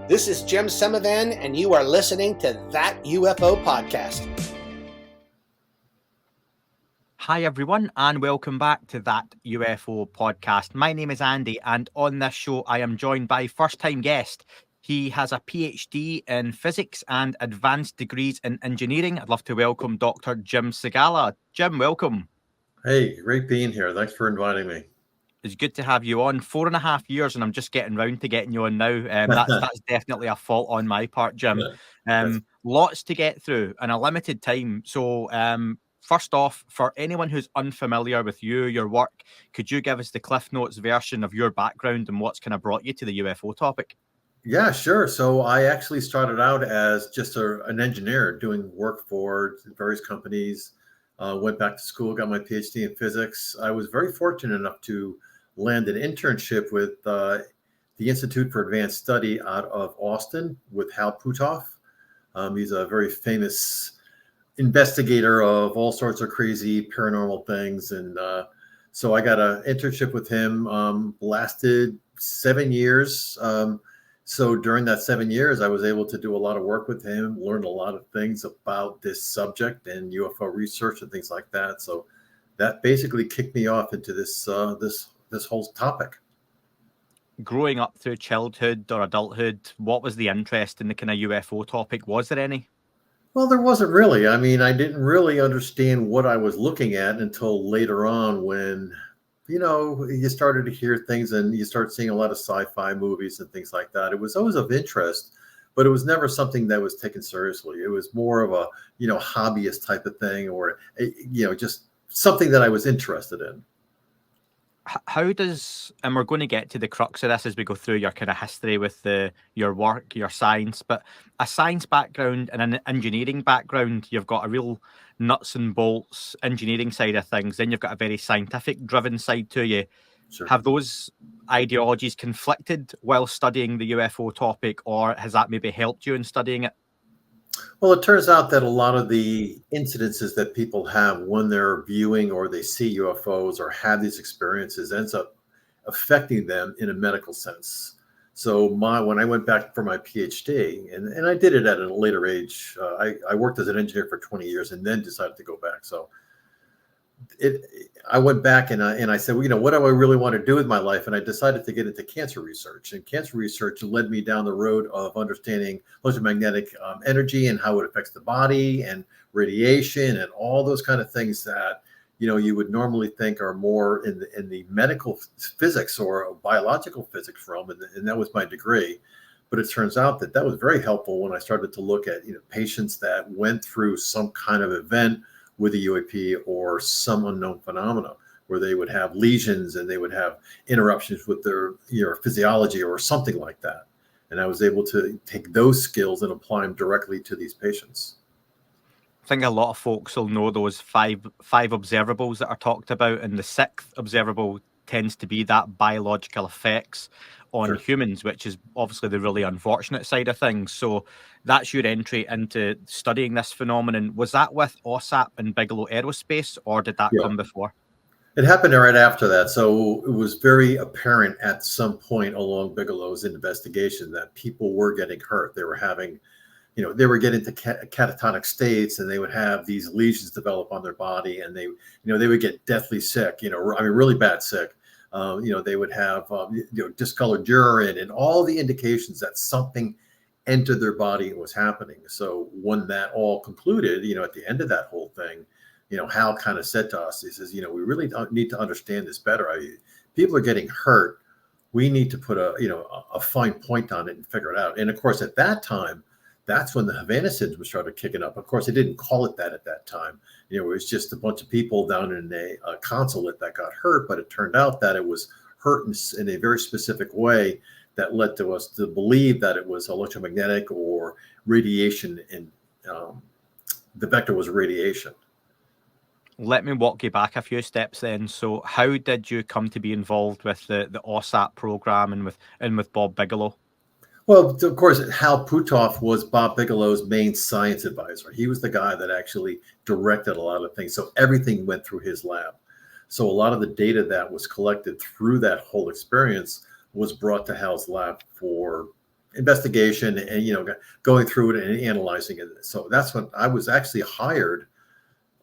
This is Jim Segala, and you are listening to That UFO Podcast. Hi, everyone, and welcome back to That UFO Podcast. My name is Andy, and on this show, I am joined by first-time guest. He has a PhD in physics and advanced degrees in engineering. I'd love to welcome Dr. Jim Segala. Jim, welcome. Hey, great being here. Thanks for inviting me. It's good to have you on. 4.5 years, and I'm just getting round to getting you on now. That's definitely a fault on my part, Jim. Lots to get through and a limited time. So, first off, for anyone who's unfamiliar with you, your work, could you give us the Cliff Notes version of your background and what's kind of brought you to the UFO topic? Yeah, sure. So I actually started out as just an engineer doing work for various companies. Went back to school, got my PhD in physics. I was very fortunate enough to land an internship with the Institute for Advanced Study out of Austin with Putoff. He's a very famous investigator of all sorts of crazy paranormal things. And so I got an internship with him, lasted 7 years. So during that 7 years, I was able to do a lot of work with him, learned a lot of things about this subject and UFO research and things like that. So that basically kicked me off into this whole topic. Growing up through childhood or adulthood, what was the interest in the kind of UFO topic? Was there any? Well, there wasn't really. I mean, I didn't really understand what I was looking at until later on when, you started to hear things and you start seeing a lot of sci-fi movies and things like that. It was always of interest, but it was never something that was taken seriously. It was more of a, hobbyist type of thing or, just something that I was interested in. How does, and we're going to get to the crux of this as we go through your kind of history with your work, your science, but a science background and an engineering background, you've got a real nuts and bolts engineering side of things. Then you've got a very scientific driven side to you. Sure. Have those ideologies conflicted while studying the UFO topic, or has that maybe helped you in studying it? Well, it turns out that a lot of the incidences that people have when they're viewing or they see UFOs or have these experiences ends up affecting them in a medical sense. So when I went back for my PhD, and I did it at a later age, I worked as an engineer for 20 years and then decided to go back. So I went back and I said, well, what do I really want to do with my life? And I decided to get into cancer research. And cancer research led me down the road of understanding electromagnetic energy and how it affects the body and radiation and all those kind of things that, you would normally think are more in the medical physics or biological physics realm. And that was my degree. But it turns out that was very helpful when I started to look at, patients that went through some kind of event with a UAP or some unknown phenomena where they would have lesions and they would have interruptions with their physiology or something like that. And I was able to take those skills and apply them directly to these patients. I think a lot of folks will know those five observables that are talked about, and the sixth observable tends to be that biological effects on Sure. humans, which is obviously the really unfortunate side of things. So that's your entry into studying this phenomenon. Was that with OSAP and Bigelow Aerospace, or did that come before? It happened right after that. So it was very apparent at some point along Bigelow's investigation that people were getting hurt. They were having, they were getting to catatonic states, and they would have these lesions develop on their body, and they would get deathly sick, really bad sick. They would have, discolored urine and all the indications that something entered their body and was happening. So when that all concluded, at the end of that whole thing, Hal kind of said to us, he says, we really need to understand this better. People are getting hurt. We need to put a fine point on it and figure it out. And of course, at that time, that's when the Havana syndrome started kicking up. Of course, they didn't call it that at that time. It was just a bunch of people down in a consulate that got hurt, but it turned out that it was hurt in a very specific way that led to us to believe that it was electromagnetic or radiation, and the vector was radiation. Let me walk you back a few steps then. So how did you come to be involved with the OSAP program and with Bob Bigelow? Well, of course, Hal Putoff was Bob Bigelow's main science advisor. He was the guy that actually directed a lot of things. So everything went through his lab. So a lot of the data that was collected through that whole experience was brought to Hal's lab for investigation and going through it and analyzing it. So that's when I was actually hired.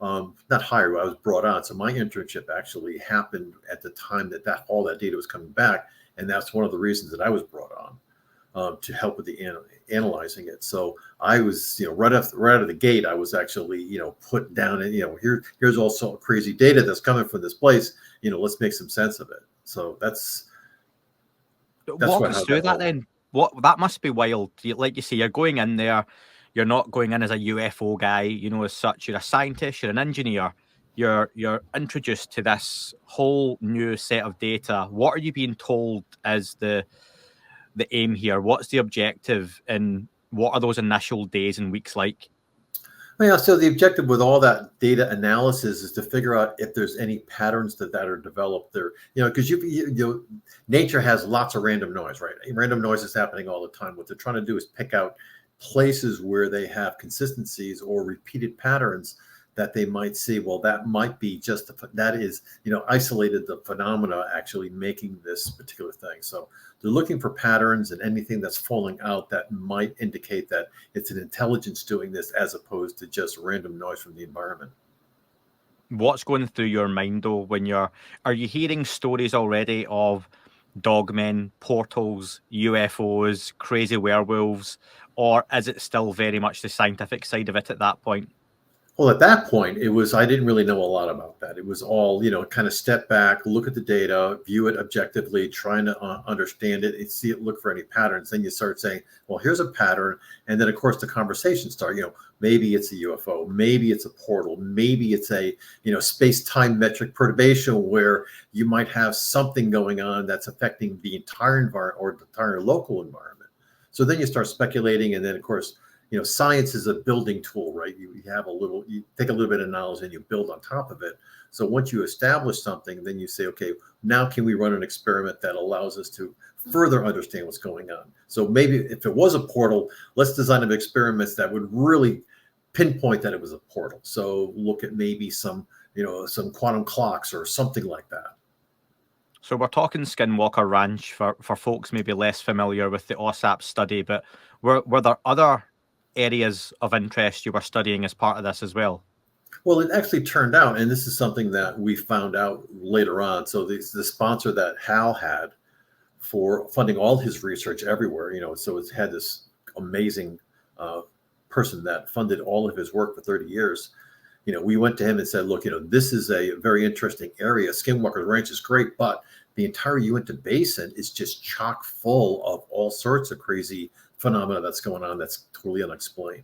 Not hired, I was brought on. So my internship actually happened at the time that all that data was coming back, and that's one of the reasons that I was brought on to help with the analyzing it. So I was, right out of the gate, I was actually, put down and here's also crazy data that's coming from this place. Let's make some sense of it. So that's walk us through that then. What that must be wild. Like you say, you're going in there. You're not going in as a UFO guy, as such. You're a scientist, you're an engineer. You're introduced to this whole new set of data. What are you being told is the aim here? What's the objective, and what are those initial days and weeks like? Yeah, so the objective with all that data analysis is to figure out if there's any patterns that are developed there. Because nature has lots of random noise, right? Random noise is happening all the time. What they're trying to do is pick out places where they have consistencies or repeated patterns that they might see. Well, that might be that is, isolated the phenomena actually making this particular thing. So they're looking for patterns and anything that's falling out that might indicate that it's an intelligence doing this as opposed to just random noise from the environment. What's going through your mind though are you hearing stories already of dogmen, portals, UFOs, crazy werewolves, or is it still very much the scientific side of it at that point? Well, at that point, I didn't really know a lot about that. It was all, kind of step back, look at the data, view it objectively, trying to understand it and see it, look for any patterns. Then you start saying, well, here's a pattern. And then, of course, the conversation starts, maybe it's a UFO, maybe it's a portal, maybe it's a, space-time metric perturbation where you might have something going on that's affecting the entire environment or the entire local environment. So then you start speculating. And then, of course, science is a building tool, right? You take a little bit of knowledge and you build on top of it. So once you establish something, then you say, okay, now can we run an experiment that allows us to further understand what's going on? So maybe if it was a portal, let's design experiments that would really pinpoint that it was a portal. So look at maybe some quantum clocks or something like that. So we're talking Skinwalker Ranch for folks maybe less familiar with the OSAP study, but were there other areas of interest you were studying as part of this as well? Well, it actually turned out, and this is something that we found out later on. So the sponsor that Hal had for funding all his research everywhere, so it had this amazing person that funded all of his work for 30 years. We went to him and said, look, this is a very interesting area. Skinwalker Ranch is great, but the entire Uinta Basin is just chock full of all sorts of crazy phenomena that's going on that's totally unexplained.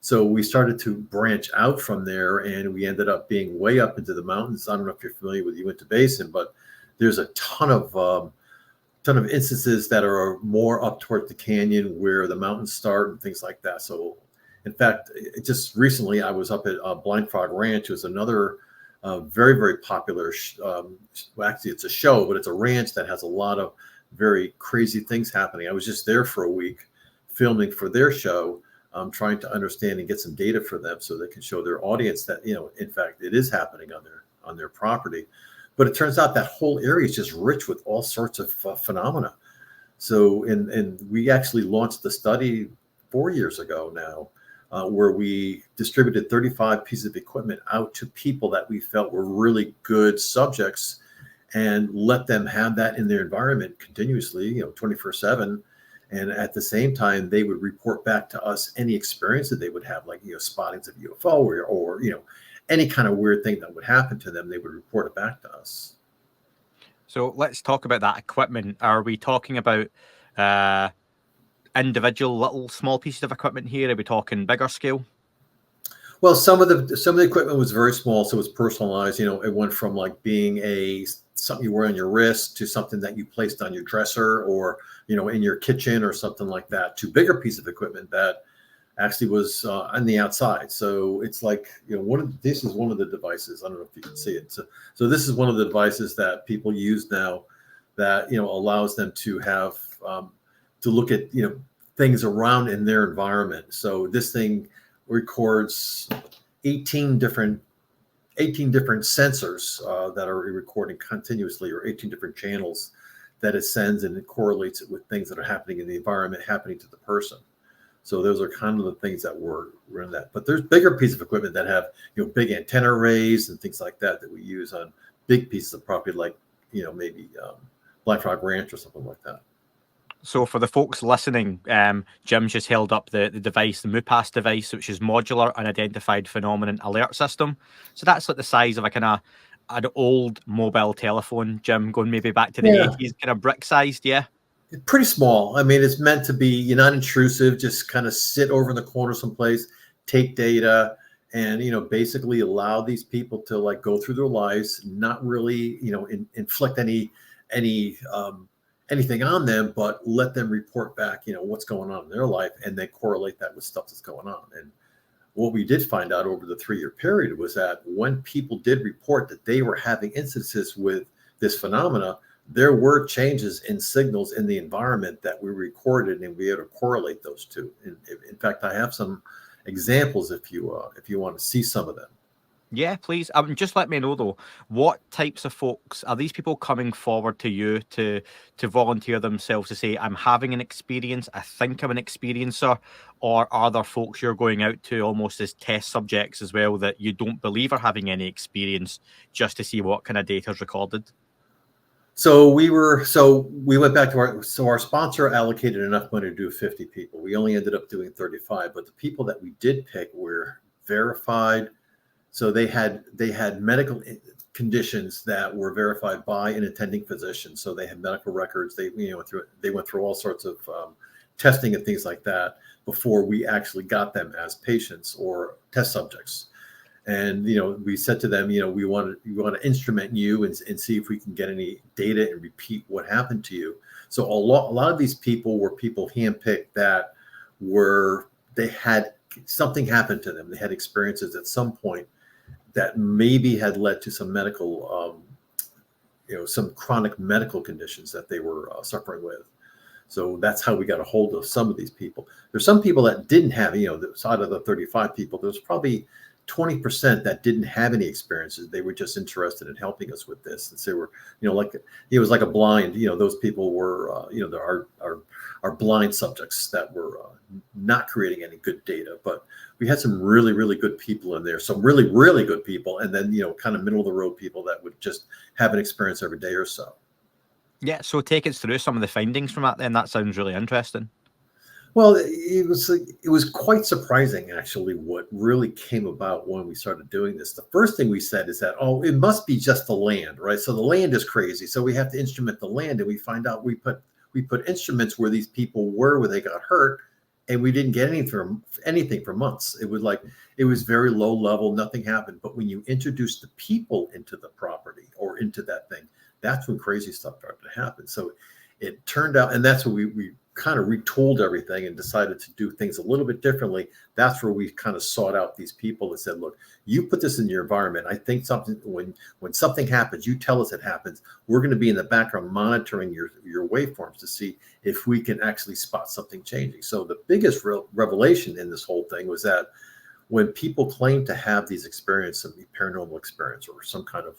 So we started to branch out from there, and we ended up being way up into the mountains. I don't know if you're familiar with the Uinta Basin, but there's a ton of instances that are more up toward the canyon where the mountains start and things like that. So in fact, just recently I was up at Blind Frog Ranch. It was another very, very popular, actually it's a show, but it's a ranch that has a lot of very crazy things happening. I was just there for a week filming for their show, trying to understand and get some data for them so they can show their audience that, in fact, it is happening on their property. But it turns out that whole area is just rich with all sorts of phenomena. So, and we actually launched the study 4 years ago now, where we distributed 35 pieces of equipment out to people that we felt were really good subjects and let them have that in their environment continuously, 24/7. And at the same time, they would report back to us any experience that they would have, like, spottings of UFO or any kind of weird thing that would happen to them. They would report it back to us. So let's talk about that equipment. Are we talking about individual little small pieces of equipment here? Are we talking bigger scale? Well, some of the equipment was very small, so it was personalized. It went from like being something you wear on your wrist to something that you placed on your dresser or in your kitchen or something like that, to bigger piece of equipment that actually was on the outside. So it's like this is one of the devices. I don't know if you can see it. So this is one of the devices that people use now that allows them to have to look at things around in their environment. So this thing records 18 different sensors that are recording continuously, or 18 different channels that it sends, and it correlates it with things that are happening in the environment, happening to the person. So those are kind of the things that were in that. But there's bigger pieces of equipment that have, big antenna arrays and things like that we use on big pieces of property, like, maybe Black Rock Ranch or something like that. So for the folks listening, Jim's just held up the device, the MUPAS device, which is Modular Unidentified Phenomenon Alert System. So that's like the size of an old mobile telephone, Jim, going maybe back to the 80s, kind of brick-sized, yeah? Pretty small. I mean, it's meant to be non-intrusive, just kind of sit over in the corner someplace, take data, and, basically allow these people to like go through their lives, not really, inflict anything on them, but let them report back, what's going on in their life, and they correlate that with stuff that's going on. And what we did find out over the 3-year period was that when people did report that they were having instances with this phenomena, there were changes in signals in the environment that we recorded, and we had to correlate those two. In fact, I have some examples if you want to see some of them. Yeah, please. Just let me know though, what types of folks are these people coming forward to you to volunteer themselves to say, I'm having an experience, I think I'm an experiencer, or are there folks you're going out to almost as test subjects as well that you don't believe are having any experience, just to see what kind of data is recorded? So we went back to our sponsor allocated enough money to do 50 people. We only ended up doing 35, but the people that we did pick were verified. So they had medical conditions that were verified by an attending physician. So they had medical records. They went through all sorts of testing and things like that before we actually got them as patients or test subjects. And, we said to them, we want to instrument you and see if we can get any data and repeat what happened to you. So a lot of these people were people handpicked that they had something happen to them. They had experiences at some point that maybe had led to some medical, some chronic medical conditions that they were suffering with. So that's how we got a hold of some of these people. There's some people that didn't have, out of the 35 people, there's probably 20% that didn't have any experiences. They were just interested in helping us with this. And so we're, like it was like a blind, those people were, our blind subjects that were not creating any good data. But we had some really, really good people in there, some really, really good people, and then, kind of middle of the road people that would just have an experience every day or so. Yeah, so take us through some of the findings from that then. That sounds really interesting. Well, it was quite surprising, actually, what really came about when we started doing this. The first thing we said is that, it must be just the land, right? So the land is crazy. So we have to instrument the land, and we find out we put instruments where these people were, where they got hurt, and we didn't get anything for months. It was very low level, nothing happened. But when you introduce the people into the property or into that thing, that's when crazy stuff started to happen. So it turned out, and that's when we kind of retooled everything and decided to do things a little bit differently. That's where we kind of sought out these people and said, look, you put this in your environment. I think when something happens, you tell us it happens. We're going to be in the background monitoring your waveforms to see if we can actually spot something changing. So the biggest revelation in this whole thing was that when people claim to have these experiences, some paranormal experience or some kind of,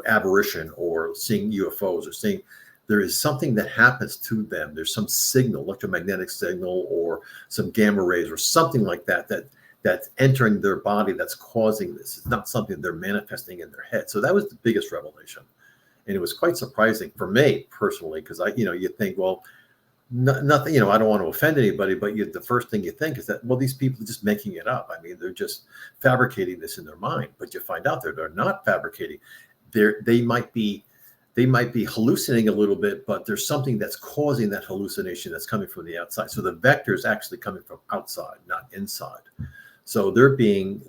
aberration or seeing UFOs or seeing, there is something that happens to them. There's some signal, electromagnetic signal, or some gamma rays or something like that's entering their body that's causing this. It's not something they're manifesting in their head. So that was the biggest revelation. And it was quite surprising for me personally, because you think, well, nothing, I don't want to offend anybody, but the first thing you think is that, well, these people are just making it up. I mean, they're just fabricating this in their mind, but you find out they're not fabricating. They might be hallucinating a little bit, but there's something that's causing that hallucination that's coming from the outside. So the vector is actually coming from outside, not inside. So they're being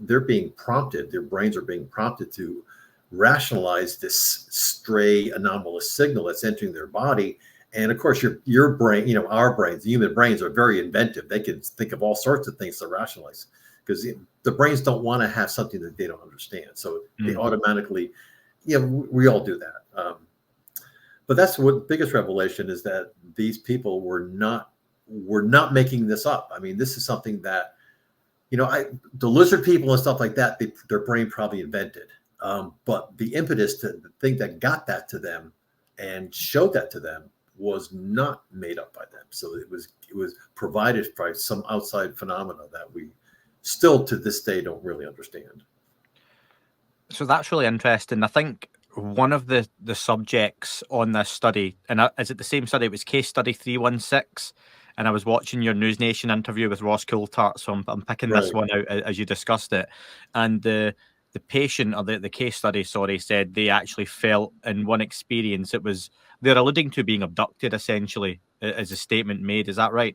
prompted, their brains are being prompted to rationalize this stray anomalous signal that's entering their body. And of course, your brain, our brains, the human brains are very inventive. They can think of all sorts of things to rationalize, because the brains don't want to have something that they don't understand. So they automatically, we all do that. But that's what biggest revelation is, that these people were not making this up. I mean, this is something that, the lizard people and stuff like that, their brain probably invented. But the impetus to the thing that got that to them and showed that to them was not made up by them. So it was provided by some outside phenomena that we still to this day don't really understand. So that's really interesting. I think one of the subjects on this study, and is it the same study? It was case study 316. And I was watching your News Nation interview with Ross Coulthart, so I'm picking this one out as you discussed it. And the patient, or the case study, sorry, said they actually felt in one experience they're alluding to being abducted, essentially, as a statement made. Is that right?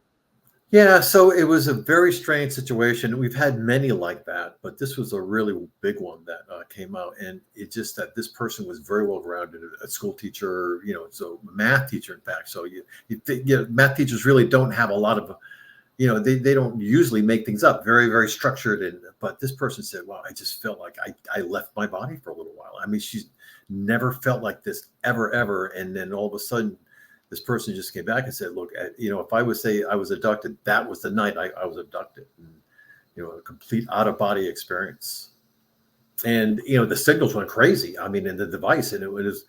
Yeah, so it was a very strange situation. We've had many like that, but this was a really big one that came out, and it just that this person was very well grounded, a school teacher, so math teacher, in fact. So math teachers really don't have a lot of, they don't usually make things up, very, very structured. But this person said, "Wow, I just felt like I left my body for a little while." I mean, she's never felt like this ever, and then all of a sudden, this person just came back and said, "Look, if I would say I was abducted, that was the night I was abducted." And, a complete out of body experience. And the signals went crazy. I mean, in the device, and it was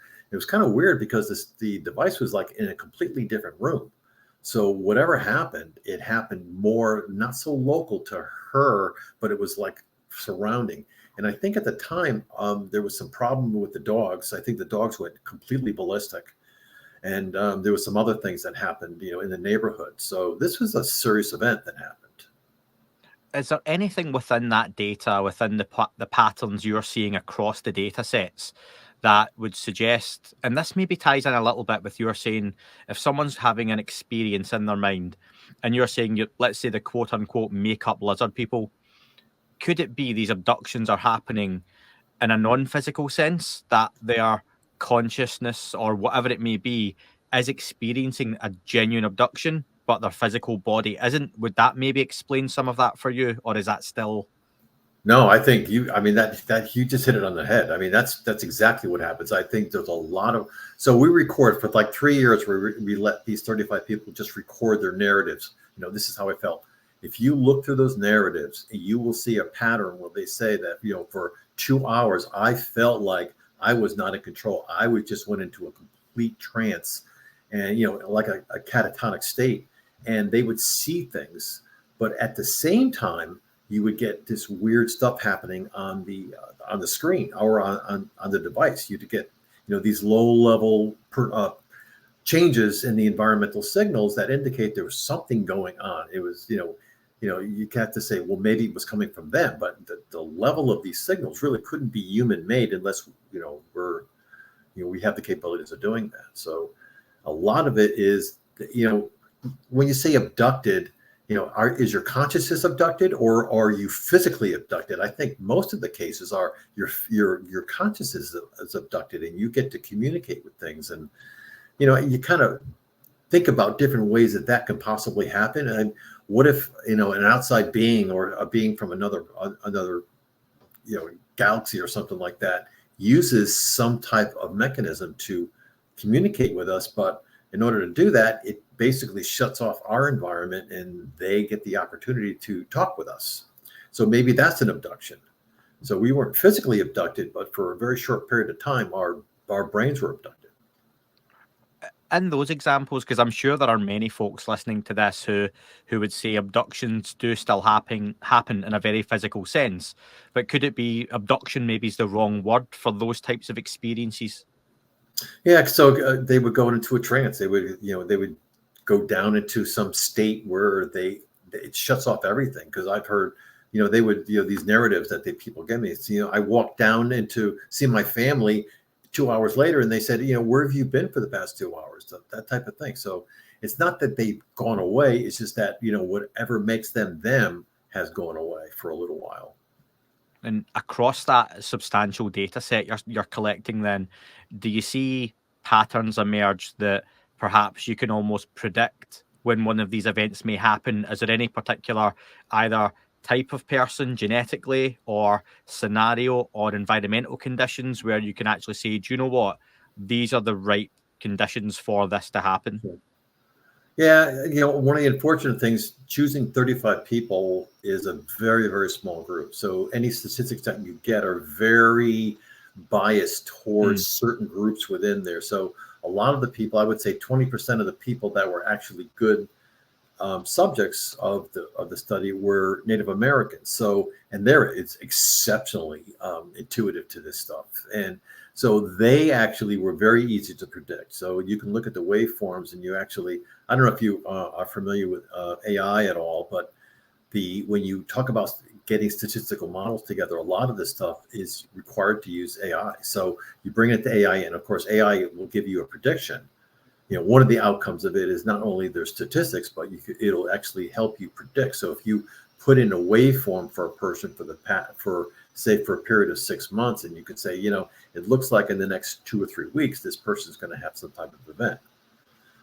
kind of weird because the device was like in a completely different room. So whatever happened, it happened more not so local to her, but it was like surrounding. And I think at the time there was some problem with the dogs. I think the dogs went completely ballistic. And there was some other things that happened, in the neighborhood. So this was a serious event that happened. Is there anything within that data, within the patterns you're seeing across the data sets, that would suggest, and this maybe ties in a little bit with your saying, if someone's having an experience in their mind, and you're saying, let's say the quote unquote make-up lizard people, could it be these abductions are happening in a non-physical sense, that their consciousness or whatever it may be is experiencing a genuine abduction, but their physical body isn't? Would that maybe explain some of that for you, or is that still? No, I think that you just hit it on the head. I mean, that's exactly what happens. I think there's a lot of, so we record for like 3 years where we let these 35 people just record their narratives. This is how I felt. If you look through those narratives, you will see a pattern where they say that, for 2 hours, I felt like I was not in control. I just went into a complete trance and, like a catatonic state, and they would see things. But at the same time, you would get this weird stuff happening on the screen or on the device. You'd get, these low level changes in the environmental signals that indicate there was something going on. It was, you have to say, well, maybe it was coming from them, but the level of these signals really couldn't be human made unless, we have the capabilities of doing that. So a lot of it is, when you say abducted, is your consciousness abducted, or are you physically abducted? I think most of the cases are your consciousness is abducted, and you get to communicate with things. And, you kind of think about different ways that can possibly happen. And what if, an outside being or a being from another, galaxy or something like that uses some type of mechanism to communicate with us. But in order to do that, it basically shuts off our environment and they get the opportunity to talk with us. So maybe that's an abduction. So we weren't physically abducted, but for a very short period of time, our brains were abducted. In those examples, because I'm sure there are many folks listening to this who would say abductions do still happen in a very physical sense, but could it be abduction maybe is the wrong word for those types of experiences? Yeah, so they would go into a trance. They would go down into some state where it shuts off everything. Because I've heard, they would, these narratives that people give me. It's, I walked down into see my family 2 hours later, and they said, where have you been for the past 2 hours? That type of thing. So it's not that they've gone away. It's just that, whatever makes them has gone away for a little while. And across that substantial data set you're collecting, then, do you see patterns emerge that perhaps you can almost predict when one of these events may happen? Is there any particular either type of person genetically or scenario or environmental conditions where you can actually say, do you know what? These are the right conditions for this to happen. Yeah, one of the unfortunate things, choosing 35 people is a very, very small group. So any statistics that you get are very biased towards certain groups within there. So a lot of the people, I would say 20% of the people that were actually good subjects of the study were Native Americans. So, and it's exceptionally intuitive to this stuff. And so they actually were very easy to predict. So you can look at the waveforms and you actually, I don't know if you are familiar with AI at all, but when you talk about getting statistical models together, a lot of this stuff is required to use AI. So you bring it to AI, and of course, AI will give you a prediction. One of the outcomes of it is not only their statistics, but it'll actually help you predict. So if you put in a waveform for a person for a period of 6 months, and you could say, it looks like in the next 2 or 3 weeks, this person's going to have some type of event.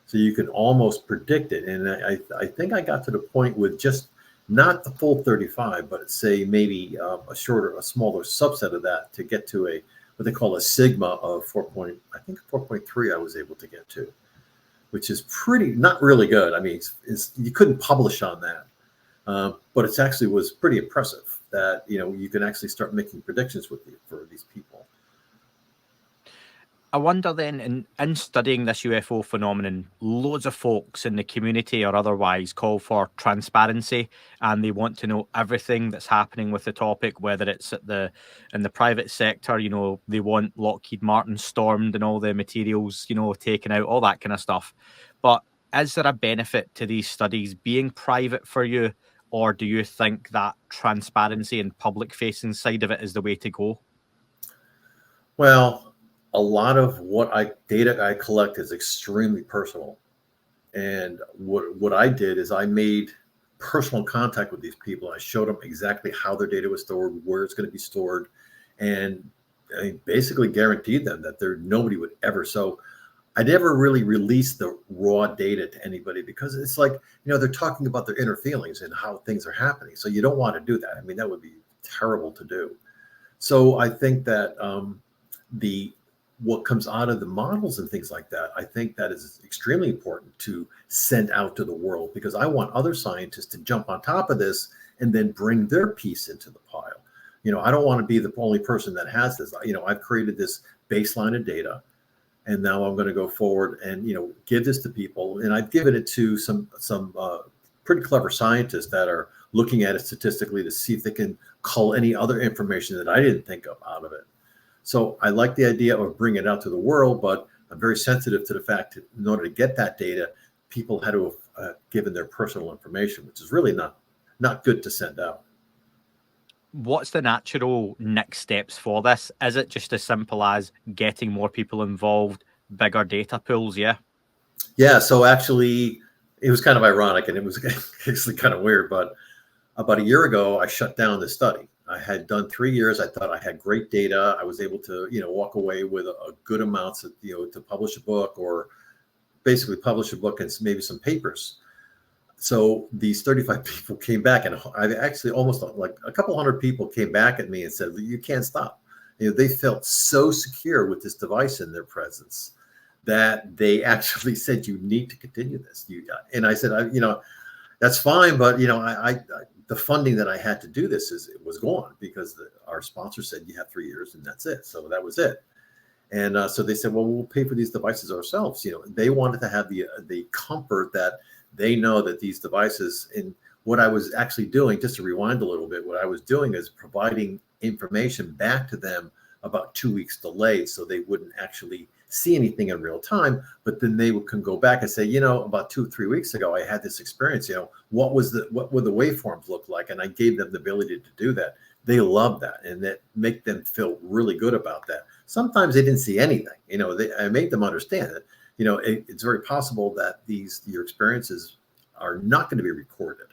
So you can almost predict it. And I think I got to the point with just not the full 35, but say maybe a smaller subset of that to get to what they call a sigma of 4.3 I was able to get to, which is not really good. I mean, you couldn't publish on that, but it actually was pretty impressive that, you can actually start making predictions for these people. I wonder then, in studying this UFO phenomenon, loads of folks in the community or otherwise call for transparency, and they want to know everything that's happening with the topic, whether it's in the private sector, they want Lockheed Martin stormed and all the materials, taken out, all that kind of stuff. But is there a benefit to these studies being private for you, or do you think that transparency and public-facing side of it is the way to go? Well, a lot of data I collect is extremely personal. And what I did is I made personal contact with these people. I showed them exactly how their data was stored, where it's going to be stored, and I basically guaranteed them that nobody would ever. So I never really released the raw data to anybody, because it's like, they're talking about their inner feelings and how things are happening. So you don't want to do that. I mean, that would be terrible to do. So I think that what comes out of the models and things like that, I think that is extremely important to send out to the world, because I want other scientists to jump on top of this and then bring their piece into the pile. I don't want to be the only person that has this. I've created this baseline of data, and now I'm going to go forward and, give this to people. And I've given it to some pretty clever scientists that are looking at it statistically to see if they can cull any other information that I didn't think of out of it. So I like the idea of bringing it out to the world, but I'm very sensitive to the fact that in order to get that data, people had to have given their personal information, which is really not good to send out. What's the natural next steps for this? Is it just as simple as getting more people involved, bigger data pools? Yeah. Yeah. So actually, it was kind of ironic, and it was actually kind of weird, but about a year ago, I shut down the study. I had done 3 years. I thought I had great data. I was able to, walk away with a good amount of, to publish a book, or basically publish a book and maybe some papers. So these 35 people came back, and I actually almost like a couple hundred people came back at me and said, "You can't stop." They felt so secure with this device in their presence that they actually said, "You need to continue this." And I said, that's fine, but the funding that I had to do this was gone, because our sponsor said you have 3 years and that's it. So that was it. And so they said, well, we'll pay for these devices ourselves. They wanted to have the comfort that they know that these devices, and what I was actually doing, just to rewind a little bit, what I was doing is providing information back to them about 2 weeks delayed, so they wouldn't actually see anything in real time, but then they can go back and say, about 2 or 3 weeks ago, I had this experience, what would the waveforms look like? And I gave them the ability to do that. They love that, and that make them feel really good about that. Sometimes they didn't see anything, I made them understand that, it's very possible that your experiences are not going to be recorded.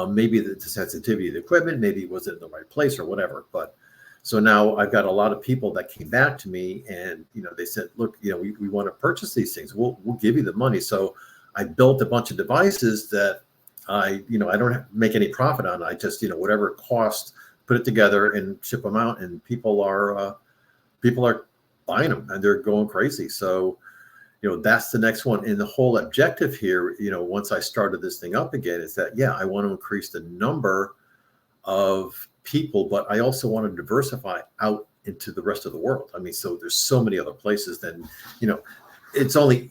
Maybe the sensitivity of the equipment, maybe it wasn't in the right place or whatever, but so now I've got a lot of people that came back to me, and they said, look, we want to purchase these things. We'll give you the money. So I built a bunch of devices that I don't make any profit on. I just whatever it cost, put it together and ship them out, and people are buying them, and they're going crazy. So that's the next one. And the whole objective here, once I started this thing up again, is that I want to increase the number of people, but I also want to diversify out into the rest of the world. I mean, so there's so many other places than, it's only,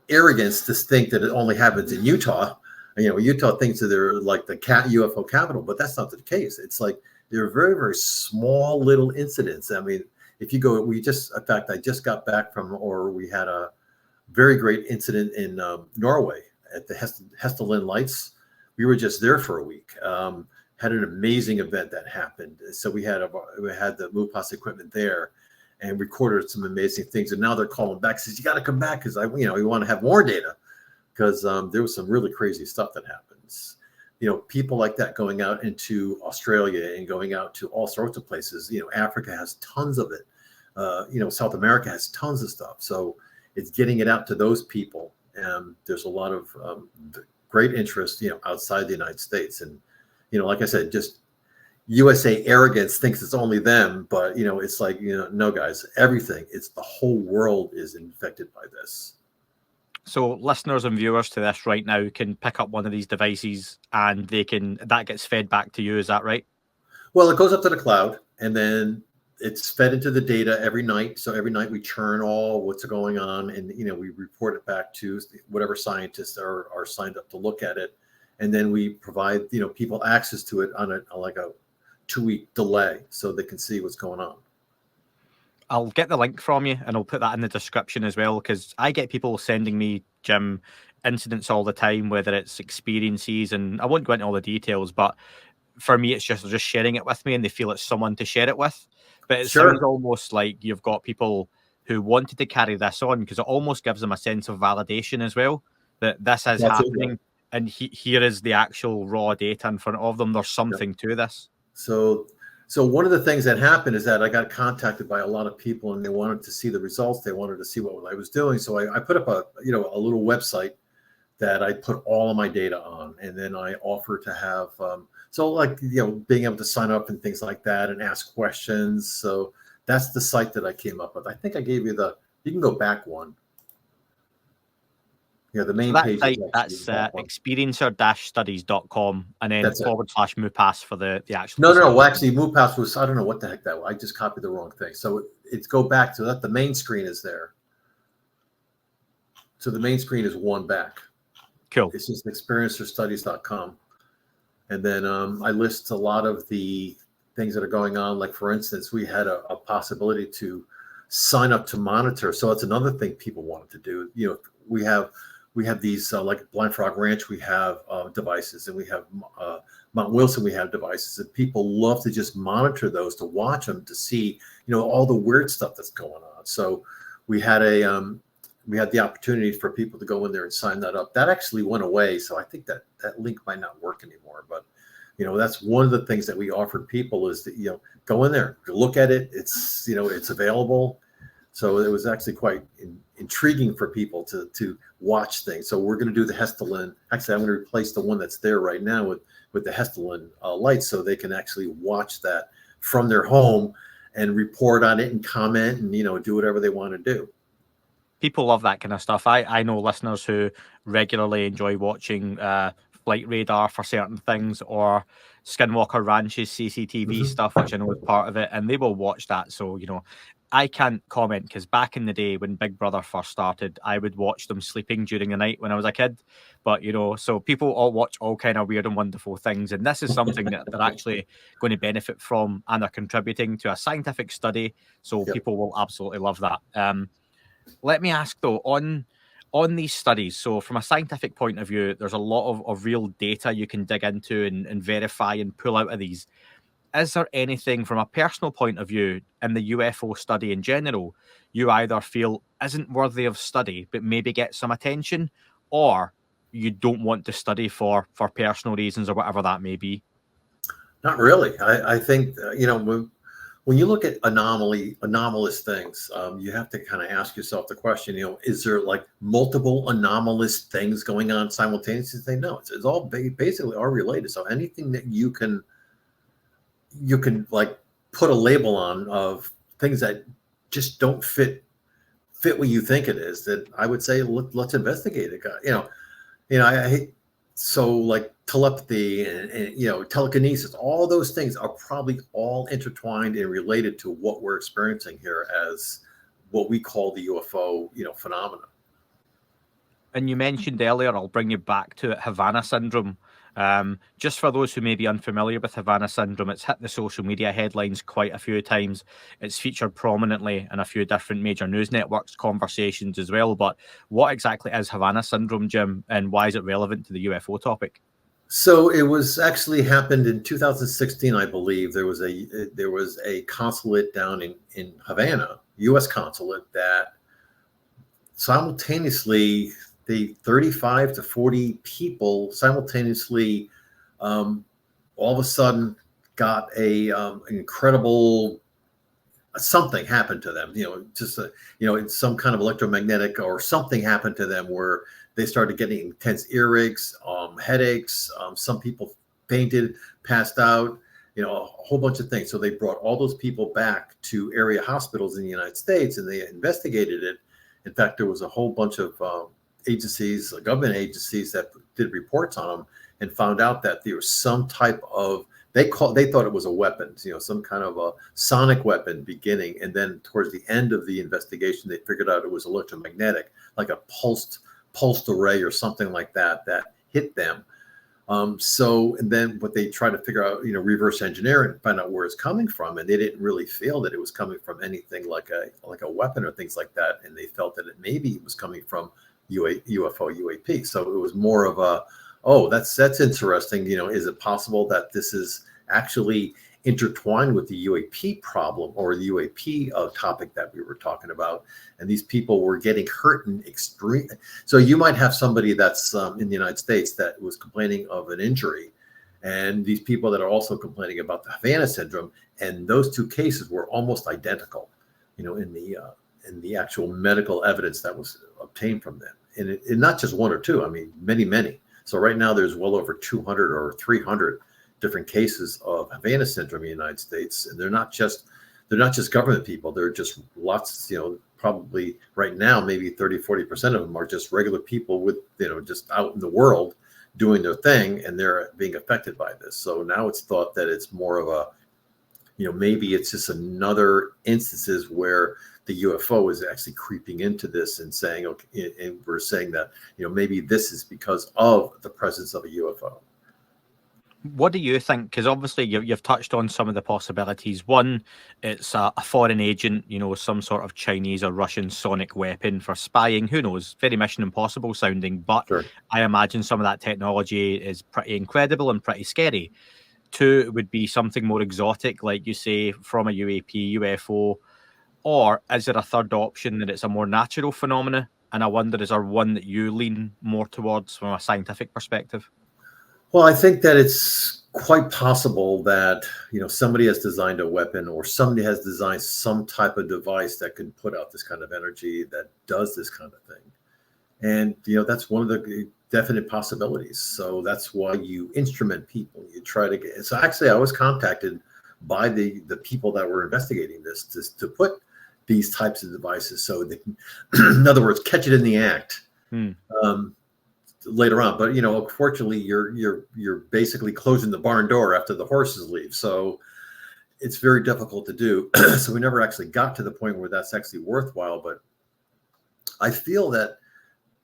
arrogance to think that it only happens in Utah. Utah thinks that they're like the UFO capital, but that's not the case. It's like they're very, very small little incidents. I mean, if you go, in fact, I just got back we had a very great incident in Norway at the Hestelin Lights. We were just there for a week. Had an amazing event that happened. So we had the MUPAS equipment there and recorded some amazing things. And now they're calling back, says, you got to come back because we want to have more data, because there was some really crazy stuff that happens. People like that going out into Australia and going out to all sorts of places. Africa has tons of it. South America has tons of stuff. So it's getting it out to those people. And there's a lot of great interest, outside the United States. And, like I said, just USA arrogance thinks it's only them, but, it's like, no, guys, everything, it's the whole world is infected by this. So listeners and viewers to this right now can pick up one of these devices and that gets fed back to you. Is that right? Well, it goes up to the cloud and then it's fed into the data every night. So every night we churn all what's going on and, we report it back to whatever scientists are signed up to look at it. And then we provide, people access to it on a 2-week delay so they can see what's going on. I'll get the link from you and I'll put that in the description as well, because I get people sending me, Jim, incidents all the time, whether it's experiences, and I won't go into all the details, but for me, it's just sharing it with me and they feel it's someone to share it with. But it sounds almost like you've got people who wanted to carry this on because it almost gives them a sense of validation as well, that this is happening. And here is the actual raw data in front of them. There's something to this. So one of the things that happened is that I got contacted by a lot of people and they wanted to see the results. They wanted to see what I was doing. So I put up a little website that I put all of my data on. And then I offer to have, being able to sign up and things like that and ask questions. So that's the site that I came up with. I think I gave you you can go back one. Yeah, the main page. That's experiencer-studies.com and then /MUPAS for the actual. No, well, actually, MUPAS was, I don't know what the heck that was. I just copied the wrong thing. So it's go back to that. The main screen is there. So the main screen is one back. Cool. It's just experiencerstudies.com. And then I list a lot of the things that are going on. Like, for instance, we had a possibility to sign up to monitor. So that's another thing people wanted to do. We have these, like Blind Frog Ranch, we have devices, and we have Mount Wilson, we have devices, and people love to just monitor those, to watch them, to see, all the weird stuff that's going on. So we had the opportunity for people to go in there and sign that up. That actually went away, so I think that link might not work anymore. But that's one of the things that we offered people is that go in there, look at it. It's it's available. So it was actually quite intriguing for people to watch things. So we're going to do the Hestelin. Actually, I'm going to replace the one that's there right now with the Hestelin lights, so they can actually watch that from their home and report on it and comment and do whatever they want to do. People love that kind of stuff. I know listeners who regularly enjoy watching flight radar for certain things, or Skinwalker Ranch's CCTV stuff, which I know is part of it, and they will watch that. So I can't comment because back in the day when Big Brother first started, I would watch them sleeping during the night when I was a kid. But, so people all watch all kind of weird and wonderful things. And this is something that they're actually going to benefit from, and they're contributing to a scientific study. So people will absolutely love that. Let me ask, though, on these studies, so from a scientific point of view, there's a lot of real data you can dig into and verify and pull out of these. Is there anything from a personal point of view in the UFO study in general you either feel isn't worthy of study but maybe get some attention, or you don't want to study for personal reasons or whatever that may be? Not really. I think, when you look at anomalous things, you have to kind of ask yourself the question, is there like multiple anomalous things going on simultaneously? No, it's all basically all related. So anything that you can like put a label on of things that just don't fit what you think it is, that I would say, let's investigate it. I hate, so like telepathy and telekinesis, all those things are probably all intertwined and related to what we're experiencing here as what we call the UFO, phenomena. And you mentioned earlier, I'll bring you back to it, Havana syndrome. Just for those who may be unfamiliar with Havana syndrome, it's hit the social media headlines quite a few times. It's featured prominently in a few different major news networks conversations as well. But what exactly is Havana syndrome, Jim, and why is it relevant to the UFO topic? So it was actually happened in 2016, I believe. There was a consulate down in Havana, U.S. consulate, that simultaneously, the 35 to 40 people simultaneously, all of a sudden got an incredible something happened to them. It's some kind of electromagnetic or something happened to them where they started getting intense earaches, headaches. Some people fainted, passed out. A whole bunch of things. So they brought all those people back to area hospitals in the United States, and they investigated it. In fact, there was a whole bunch of agencies, government agencies, that did reports on them and found out that there was some type of, they thought it was a weapon, some kind of a sonic weapon beginning. And then towards the end of the investigation, they figured out it was electromagnetic, like a pulsed array or something like that hit them. And then what they tried to figure out, reverse engineer it and find out where it's coming from. And they didn't really feel that it was coming from anything like a weapon or things like that. And they felt that it was coming from UFO, UAP. So it was more of a, oh, that's interesting. Is it possible that this is actually intertwined with the UAP problem or the UAP topic that we were talking about? And these people were getting hurt in extreme. So you might have somebody that's in the United States that was complaining of an injury, and these people that are also complaining about the Havana syndrome, and those two cases were almost identical, in the actual medical evidence that was obtained from them. And not just one or two, I mean, many. So right now there's well over 200 or 300 different cases of Havana syndrome in the United States. And they're not just government people. They're just lots, probably right now, maybe 30-40% of them are just regular people with, just out in the world doing their thing, and they're being affected by this. So now it's thought that it's more of a, maybe it's just another instances where the UFO is actually creeping into this and saying, okay, and we're saying that, maybe this is because of the presence of a UFO. What do you think? Because obviously you've touched on some of the possibilities. One, it's a foreign agent, some sort of Chinese or Russian sonic weapon for spying. Who knows? Very Mission Impossible sounding, but sure. I imagine some of that technology is pretty incredible and pretty scary. Two, it would be something more exotic, like you say, from a UAP, UFO. Or is there a third option that it's a more natural phenomena? And I wonder, is there one that you lean more towards from a scientific perspective? Well, I think that it's quite possible that, somebody has designed a weapon, or somebody has designed some type of device that can put out this kind of energy that does this kind of thing. And, that's one of the definite possibilities. So that's why you instrument people. You try to get, so actually I was contacted by the people that were investigating this to put these types of devices so they can, in other words, catch it in the act. Later on. But unfortunately you're basically closing the barn door after the horses leave, so it's very difficult to do. So we never actually got to the point where that's actually worthwhile. But I feel that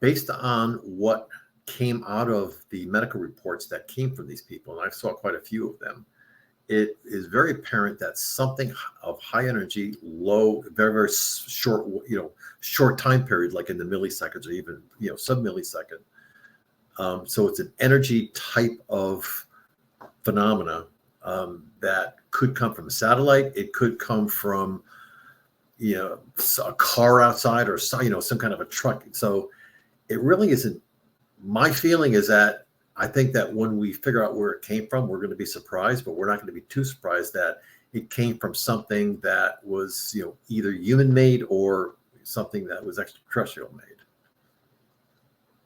based on what came out of the medical reports that came from these people, and I saw quite a few of them, it is very apparent that something of high energy, low, very, very short, short time period, like in the milliseconds or even, sub-millisecond. So it's an energy type of phenomena that could come from a satellite. It could come from, a car outside, or, some kind of a truck. So it really isn't. My feeling is that I think that when we figure out where it came from, we're going to be surprised, but we're not going to be too surprised that it came from something that was, either human made or something that was extraterrestrial made.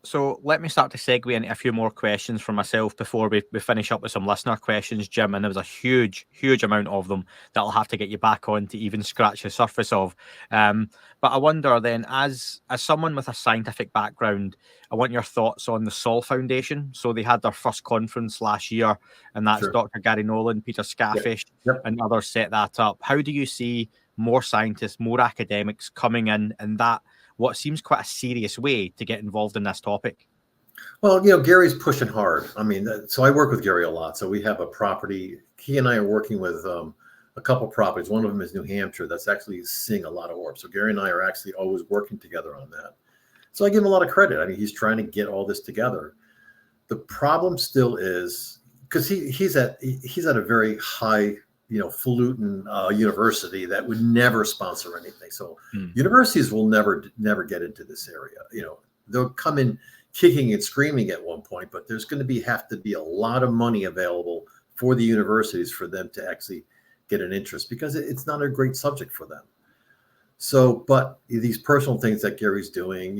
So let me start to segue into a few more questions for myself before we finish up with some listener questions, Jim. And there was a huge amount of them that I'll have to get you back on to even scratch the surface of. But I wonder then, as someone with a scientific background, I want your thoughts on the Sol Foundation. So they had their first conference last year, and that's sure. Dr. Gary Nolan, Peter Skafish, and others set that up. How do you see more scientists, more academics coming in that what seems quite a serious way to get involved in this topic? Well, Gary's pushing hard. I mean, so I work with Gary a lot. So we have a property. He and I are working with a couple properties. One of them is New Hampshire. That's actually seeing a lot of orbs. So Gary and I are actually always working together on that. So I give him a lot of credit. I mean, he's trying to get all this together. The problem still is because he's at a very high, falutin university that would never sponsor anything. So universities will never get into this area. They'll come in kicking and screaming at one point, but there's going to have to be a lot of money available for the universities for them to actually get an interest, because it's not a great subject for them. So, but these personal things that Gary's doing,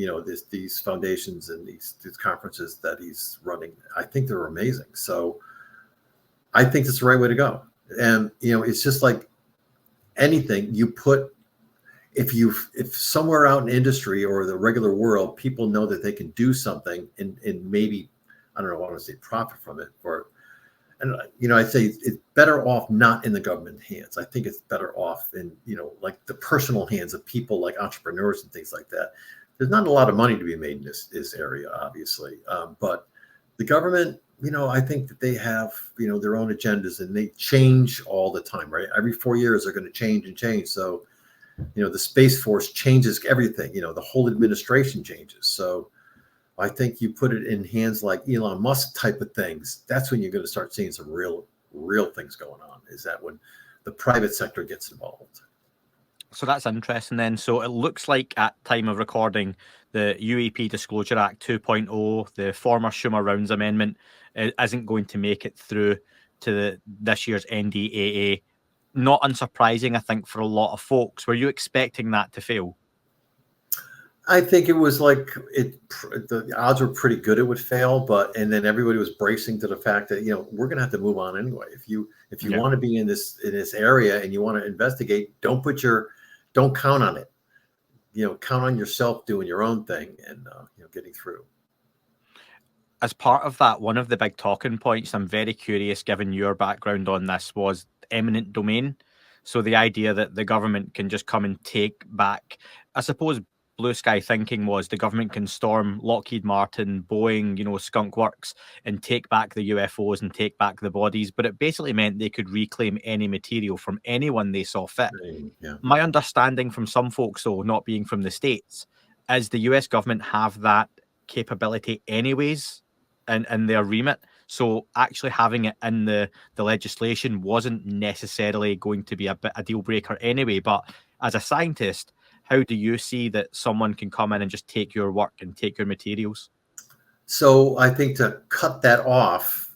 these foundations and these conferences that he's running, I think they're amazing. So I think it's the right way to go. And, it's just like anything you put, if somewhere out in industry or the regular world, people know that they can do something and maybe, I don't know, I want to say profit from it, and I'd say it's better off not in the government hands. I think it's better off in, like the personal hands of people like entrepreneurs and things like that. There's not a lot of money to be made in this area, obviously. But the government, I think that they have, their own agendas, and they change all the time, right? Every 4 years, they're going to change and change. So, the Space Force changes everything, the whole administration changes. So I think you put it in hands like Elon Musk type of things, that's when you're going to start seeing some real things going on, is that when the private sector gets involved. So that's interesting then. So it looks like at time of recording, the UAP Disclosure Act 2.0, the former Schumer-Rounds Amendment, isn't going to make it through to this year's NDAA. Not unsurprising, I think, for a lot of folks. Were you expecting that to fail? I think it was like the odds were pretty good it would fail, and then everybody was bracing to the fact that we're going to have to move on anyway. If you want to be in this area and you want to investigate, don't count on it. Count on yourself doing your own thing and getting through. As part of that, one of the big talking points, I'm very curious, given your background on this, was eminent domain. So the idea that the government can just come and take back, I suppose, blue sky thinking was the government can storm Lockheed Martin, Boeing, Skunk Works, and take back the UFOs and take back the bodies. But it basically meant they could reclaim any material from anyone they saw fit. Yeah. My understanding from some folks, though, not being from the States, is the US government have that capability anyways in their remit. So actually having it in the legislation wasn't necessarily going to be a deal breaker anyway. But as a scientist, how do you see that someone can come in and just take your work and take your materials? So I think to cut that off,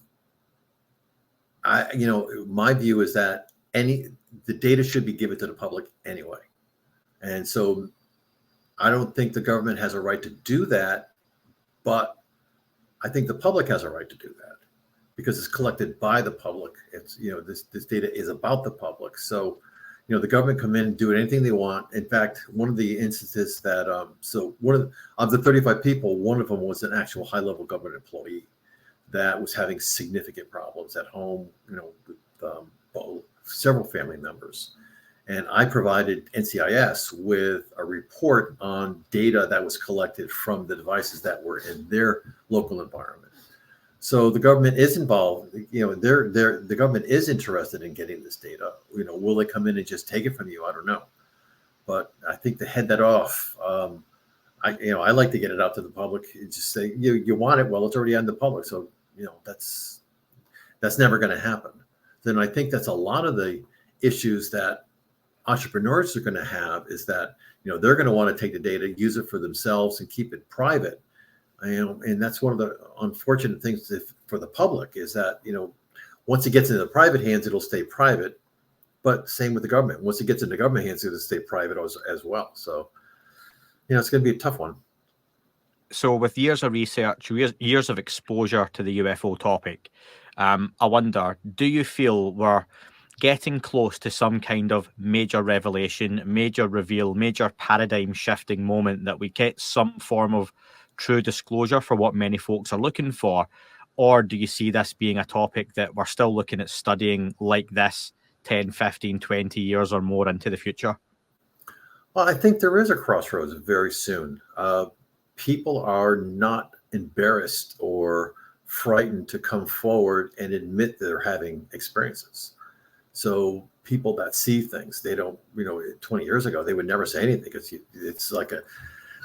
my view is that the data should be given to the public anyway. And so I don't think the government has a right to do that, but I think the public has a right to do that because it's collected by the public. It's, this data is about the public. So, the government come in and do anything they want. In fact, one of the instances that, one of the 35 people, one of them was an actual high-level government employee that was having significant problems at home, with several family members. And I provided NCIS with a report on data that was collected from the devices that were in their local environment. So the government is involved. The government is interested in getting this data. Will they come in and just take it from you? I don't know, but I think to head that off, I like to get it out to the public. Just say you want it. Well, it's already on the public, so that's never going to happen. Then I think that's a lot of the issues that entrepreneurs are going to have is that they're going to want to take the data, use it for themselves, and keep it private. And that's one of the unfortunate things for the public is that once it gets into the private hands, it'll stay private. But same with the government. Once it gets into government hands, it'll stay private as well. So it's going to be a tough one. So with years of research, years of exposure to the UFO topic, I wonder, do you feel we're getting close to some kind of major revelation, major reveal, major paradigm shifting moment that we get some form of true disclosure for what many folks are looking for? Or do you see this being a topic that we're still looking at studying like this 10, 15, 20 years or more into the future? Well, I think there is a crossroads very soon. People are not embarrassed or frightened to come forward and admit they're having experiences. So people that see things, they don't, 20 years ago, they would never say anything because it's like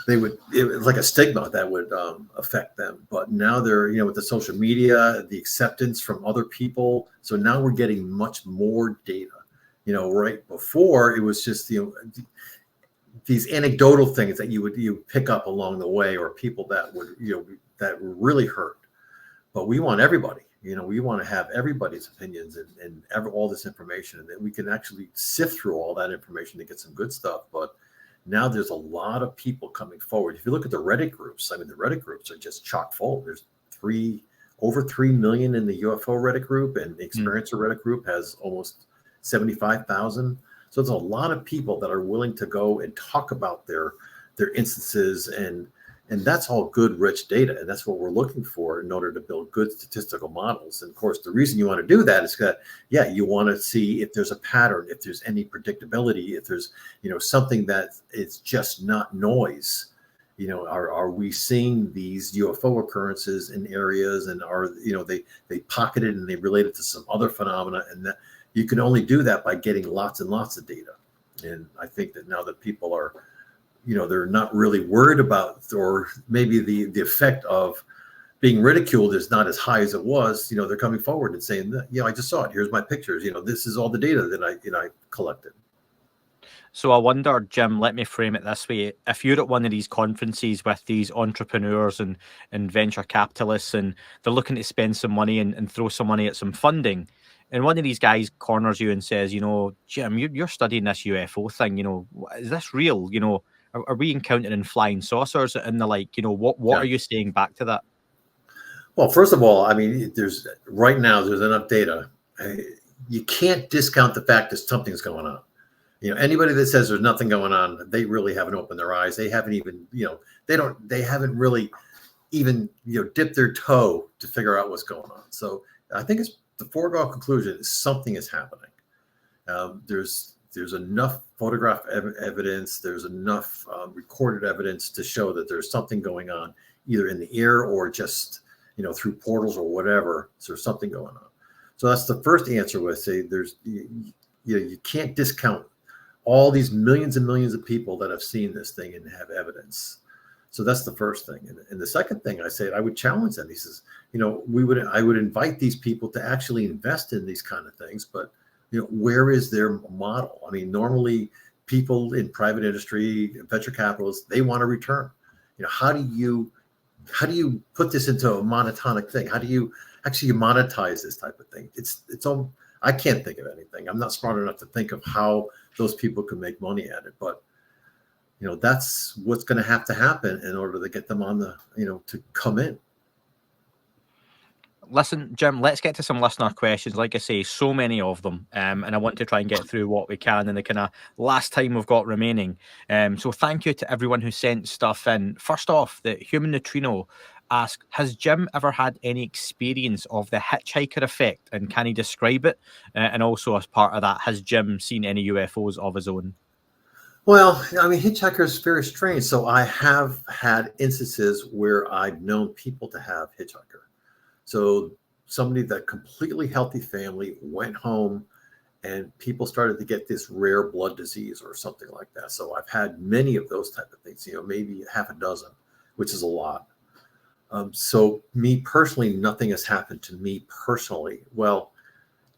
it's like a stigma that would affect them. But now they're, with the social media, the acceptance from other people. So now we're getting much more data. Right before it was just, these anecdotal things that you pick up along the way, or people that would, that really hurt. But we want everybody, we want to have everybody's opinions and all this information, and then we can actually sift through all that information to get some good stuff. But now there's a lot of people coming forward. If you look at the Reddit groups, I mean, the Reddit groups are just chock full. There's over 3 million in the UFO Reddit group, and the Experiencer Reddit group has almost 75,000. So there's a lot of people that are willing to go and talk about their instances, and that's all good, rich data, and that's what we're looking for in order to build good statistical models. And of course, the reason you want to do that is that, you want to see if there's a pattern, if there's any predictability, if there's, something that is just not noise. Are we seeing these UFO occurrences in areas, and are, they pocketed and they related to some other phenomena, and that you can only do that by getting lots and lots of data. And I think that now that people are, they're not really worried about, or maybe the effect of being ridiculed is not as high as it was. They're coming forward and saying, I just saw it. Here's my pictures. this is all the data that I collected. So I wonder, Jim, let me frame it this way. If you're at one of these conferences with these entrepreneurs and venture capitalists, and they're looking to spend some money and throw some money at some funding, and one of these guys corners you and says, Jim, you're studying this UFO thing, is this real? Are we encountering flying saucers and the like? What are you saying back to that? Well, first of all, I mean, there's enough data. You can't discount the fact that something's going on. Anybody that says there's nothing going on, they really haven't opened their eyes. They haven't even, they haven't really even, dipped their toe to figure out what's going on. So I think it's the foregone conclusion is something is happening. There's enough photograph evidence. There's enough recorded evidence to show that there's something going on, either in the air or just, through portals or whatever. So there's something going on. So that's the first answer. With say you can't discount all these millions and millions of people that have seen this thing and have evidence. So that's the first thing. And the second thing I said, I would challenge them. He says, I would invite these people to actually invest in these kind of things, but where is their model? I mean, normally people in private industry, venture capitalists, they want a return. How do you put this into a monotonic thing? How do you actually monetize this type of thing? It's all, I can't think of anything. I'm not smart enough to think of how those people can make money at it, but that's what's going to happen in order to get them on the, to come in. Listen, Jim, let's get to some listener questions. Like I say, so many of them, and I want to try and get through what we can in the kind of last time we've got remaining. So thank you to everyone who sent stuff in. First off, the Human Neutrino asked, has Jim ever had any experience of the hitchhiker effect, and can he describe it? And also, as part of that, has Jim seen any UFOs of his own? Well, I mean, hitchhiker is very strange. So I have had instances where I've known people to have hitchhiker. So somebody that completely healthy family went home, and people started to get this rare blood disease or something like that. So I've had many of those type of things, maybe half a dozen, which is a lot. So me personally, nothing has happened to me personally. Well,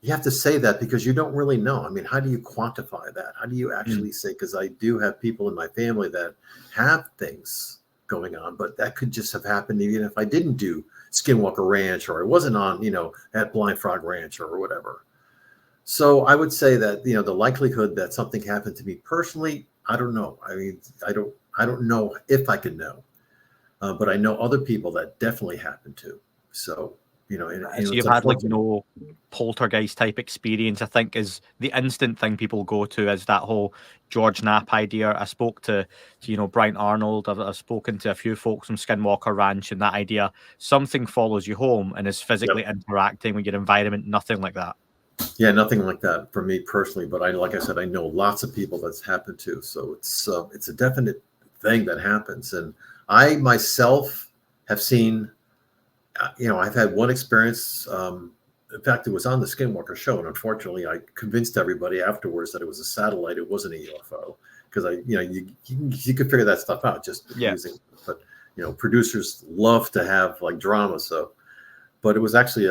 you have to say that because you don't really know. I mean, how do you quantify that? How do you actually say, because I do have people in my family that have things going on, but that could just have happened even if I didn't do Skinwalker Ranch, or I wasn't on, at Blind Frog Ranch or whatever. So I would say that, the likelihood that something happened to me personally, I don't know. I mean, I don't know if I could know, but I know other people that definitely happened to. So, so you've had like no poltergeist type experience, I think, is the instant thing people go to, is that whole George Knapp idea. I spoke to Brian Arnold. I've spoken to a few folks from Skinwalker Ranch, and that idea, something follows you home and is physically interacting with your environment, nothing like that. Yeah, nothing like that for me personally, but like I said, I know lots of people that's happened to. So it's a definite thing that happens. And I myself have seen, I've had one experience. In fact, it was on the Skinwalker show, and unfortunately, I convinced everybody afterwards that it was a satellite. It wasn't a UFO because you could figure that stuff out just using. But producers love to have like drama, so. But it was actually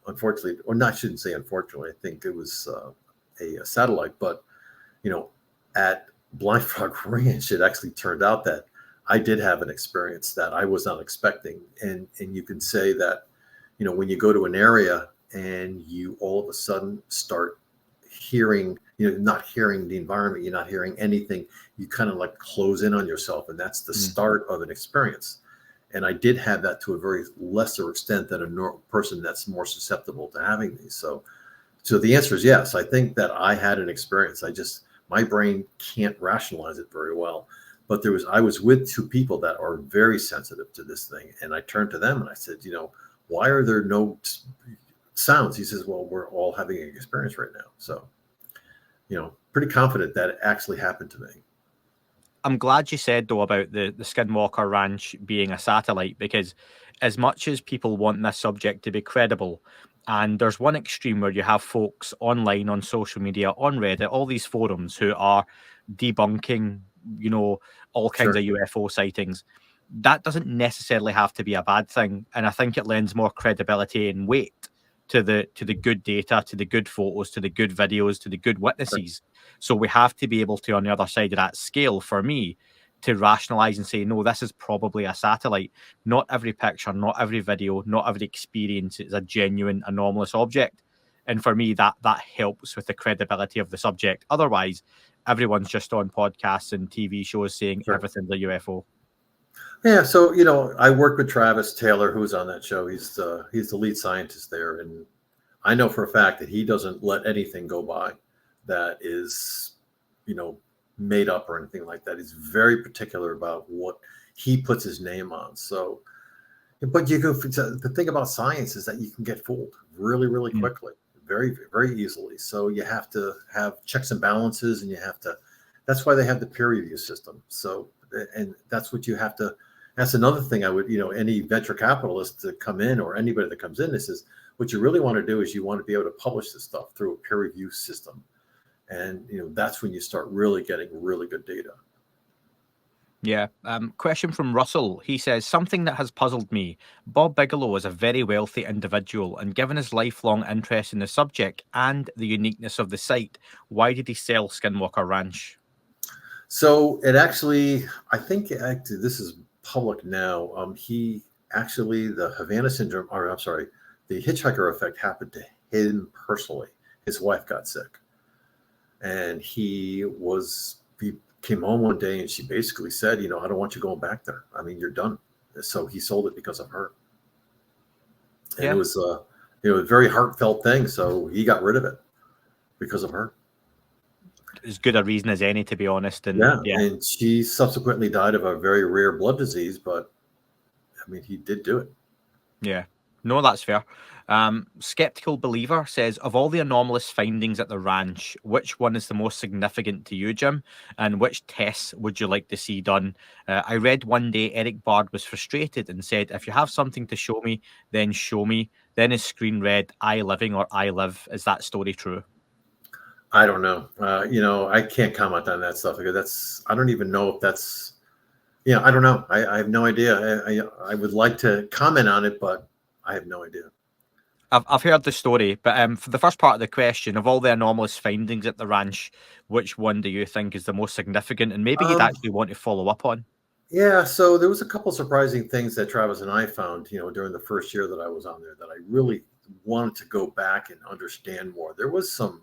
unfortunately, or not, I shouldn't say unfortunately. I think it was a satellite. But at Blind Frog Ranch, it actually turned out that I did have an experience that I was not expecting, and you can say that when you go to an area and you all of a sudden start hearing, not hearing the environment, you're not hearing anything, you kind of like close in on yourself, and that's the start of an experience. And I did have that to a very lesser extent than a person that's more susceptible to having these. So the answer is yes. I think that I had an experience. My brain can't rationalize it very well. But I was with two people that are very sensitive to this thing. And I turned to them and I said, why are there no sounds? He says, well, we're all having an experience right now. So, pretty confident that it actually happened to me. I'm glad you said, though, about the Skinwalker Ranch being a satellite, because as much as people want this subject to be credible, and there's one extreme where you have folks online, on social media, on Reddit, all these forums who are debunking, all kinds of UFO sightings. That doesn't necessarily have to be a bad thing. And I think it lends more credibility and weight to the good data, to the good photos, to the good videos, to the good witnesses. So we have to be able to, on the other side of that scale, for me, to rationalize and say, no, this is probably a satellite. Not every picture, not every video, not every experience is a genuine anomalous object. And for me, that helps with the credibility of the subject. Otherwise, everyone's just on podcasts and TV shows saying everything's a UFO. Yeah, so I worked with Travis Taylor, who's on that show. He's the lead scientist there, and I know for a fact that he doesn't let anything go by that is, made up or anything like that. He's very particular about what he puts his name on. So, but the thing about science is that you can get fooled really, really quickly, very, very easily. So you have to have checks and balances, and that's why they have the peer review system. So, and that's what you have to. That's another thing I would, any venture capitalist to come in, or anybody that comes in, this is what you really want to do is you want to be able to publish this stuff through a peer review system. And, that's when you start really getting really good data. Yeah. Question from Russell. He says, something that has puzzled me. Bob Bigelow is a very wealthy individual, and given his lifelong interest in the subject and the uniqueness of the site, why did he sell Skinwalker Ranch? So it actually, I think this is public now. The Havana syndrome, or I'm sorry, the hitchhiker effect happened to him personally. His wife got sick, and he came home one day and she basically said, I don't want you going back there. I mean, you're done. So he sold it because of her. And it was a very heartfelt thing. So he got rid of it because of her. As good a reason as any, to be honest. And and she subsequently died of a very rare blood disease, but I mean, he did do it. Yeah, no, that's fair. Skeptical Believer says, of all the anomalous findings at the ranch, which one is the most significant to you, Jim? And which tests would you like to see done? I read one day Eric Bard was frustrated and said, if you have something to show me, then show me. Then his screen read, I living or I live. Is that story true? I don't know. I can't comment on that stuff because I don't even know if that's, I don't know. I have no idea. I would like to comment on it, but I have no idea. I've heard the story, but for the first part of the question, of all the anomalous findings at the ranch, which one do you think is the most significant, and maybe you'd actually want to follow up on? Yeah, so there was a couple surprising things that Travis and I found, during the first year that I was on there that I really wanted to go back and understand more. There was some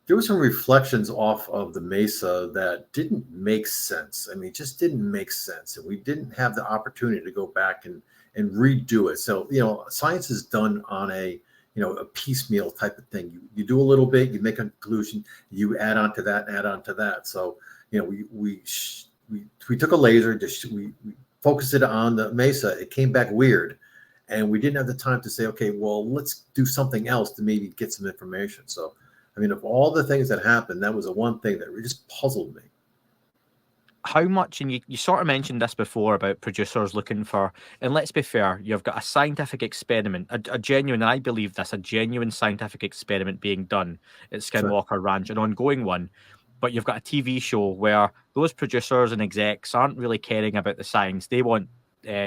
reflections off of the mesa that didn't make sense. I mean, it just didn't make sense, and we didn't have the opportunity to go back and redo it. So, science is done on a piecemeal type of thing. You do a little bit, you make a conclusion, you add on to that, and add on to that. So, we took a laser, we focused it on the mesa. It came back weird, And we didn't have the time to say, okay, well, let's do something else to maybe get some information. So, I mean, of all the things that happened, that was the one thing that just puzzled me. How much, and you sort of mentioned this before about producers looking for, and let's be fair, you've got a scientific experiment, a genuine, and I believe this, a genuine scientific experiment being done at Skinwalker Ranch, an ongoing one, but you've got a TV show where those producers and execs aren't really caring about the science. They want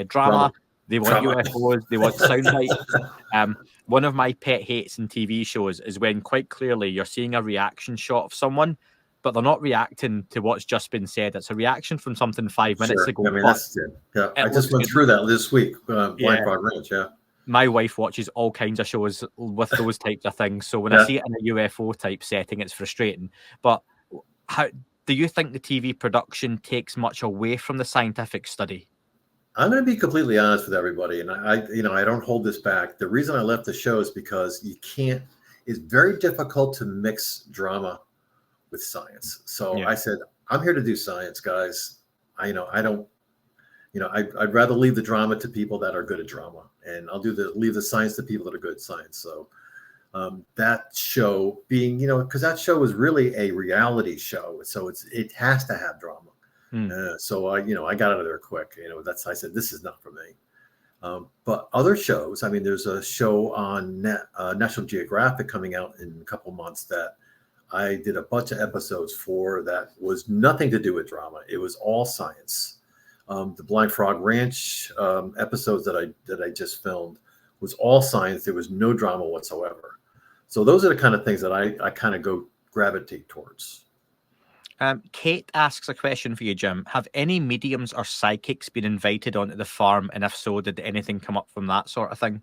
drama, they want UFOs, they want sound bites. One of my pet hates in TV shows is when quite clearly you're seeing a reaction shot of someone, but they're not reacting to what's just been said. It's a reaction from something 5 minutes ago. I mean, that's it. Yeah, I just went through that this week. Blind Frog Ranch, yeah. My wife watches all kinds of shows with those types of things. So when I see it in a UFO type setting, it's frustrating. But how do you think the TV production takes much away from the scientific study? I'm going to be completely honest with everybody, and I don't hold this back. The reason I left the show is because it's very difficult to mix drama with science. So I said, I'm here to do science, guys. I'd rather leave the drama to people that are good at drama, and I'll leave the science to people that are good at science. So that show being, because that show was really a reality show, so it has to have drama. So I got out of there quick. I said, this is not for me. But other shows, I mean, there's a show on National Geographic coming out in a couple months that I did a bunch of episodes for that was nothing to do with drama. It was all science. The Blind Frog Ranch episodes that I just filmed was all science. There was no drama whatsoever. So those are the kind of things that I kind of gravitate towards. Kate asks a question for you, Jim. Have any mediums or psychics been invited onto the farm? And if so, did anything come up from that sort of thing?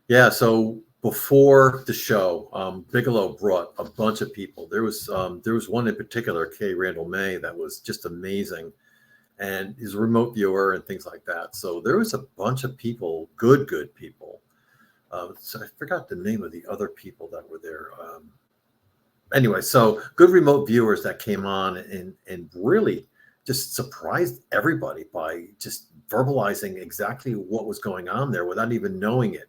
Yeah, so before the show, Bigelow brought a bunch of people. There was one in particular, Kay Randall May, that was just amazing, and he's a remote viewer and things like that. So there was a bunch of people, good people. So I forgot the name of the other people that were there. Anyway, so good remote viewers that came on and really just surprised everybody by just verbalizing exactly what was going on there without even knowing it.